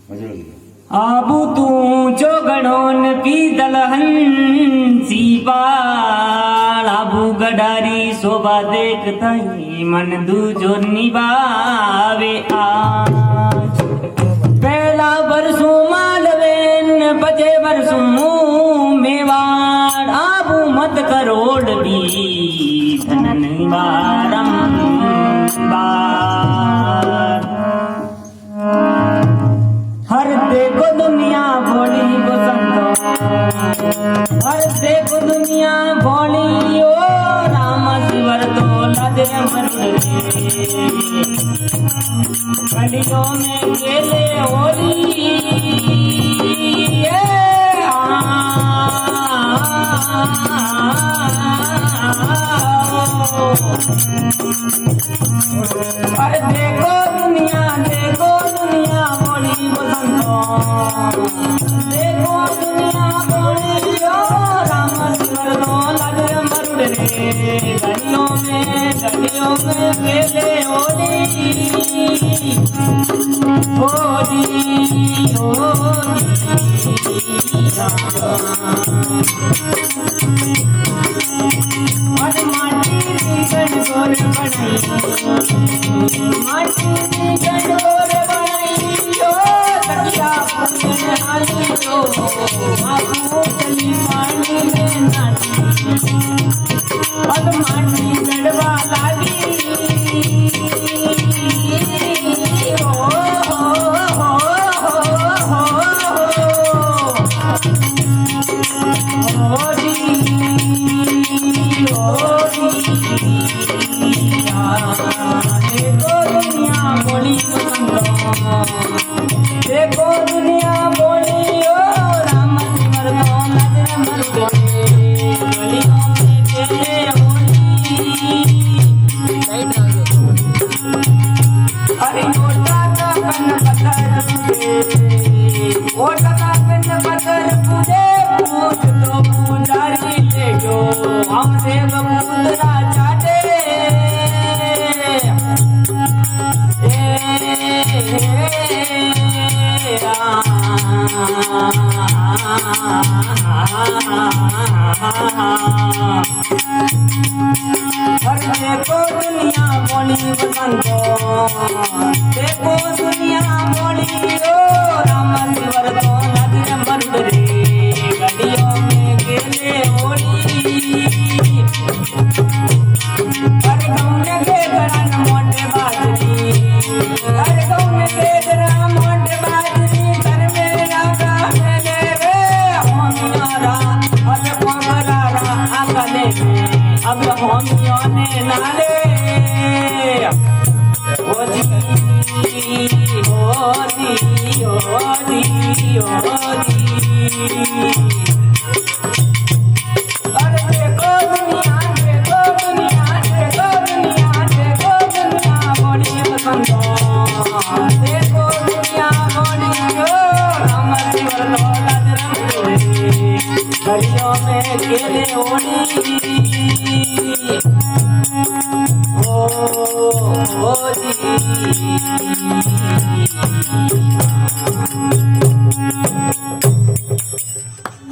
आबू तू जो गणोन पीतल हंसी पाल आबू गडारी शोभा देखता ही मन दूजो निभावे आज पहला वर्षों मालवेन बचे वर्षों मेवाड़ आबू मत करोड़ भी धनन बारंबार हर देखो दुनिया भोली बसंतो हर देखो दुनिया भोली ओ राम शिवर तो लदे मरुड़े कलियों में केले होली हर देखो दुनिया भोली बसंतो देखो दुनिया भोली ओ राम शिवर तो लदे मरुड़े गलियों में केले होली होली और माटी गणगोर बनाई माटी गणगोर बनाई ओ तकिया पूजन आली तो आपू चली पानी में नाची और माटी गड़वा लागी देखो दुनिया बोली ओ राम शिवर तो लदे मरुड़े गलियों में केले होली अरे ओटा का कन पत्थर ओटा का कन पत्थर पूजे पूज तो पुजारी ले जो हम देव पुतरा चाटे और देखो दुनिया बोली बसंतो देखो दुनिया बोली ओ राम शिवर तो लदे मरुड़े गलियों में केले होली अरे गौन के घरन मोटे बाजरी अरे गौन के घरन मोटे बाजरी घर में रागा मेले रे होमियारा अरे पंगरारा आकले अब होमियों ने नाले होली होली होली होली अरे देखो दुनिया बोली बसंतो देखो दुनिया बोली ओ राम शिवर तो लदे मरुड़े गलियों में केले होली होली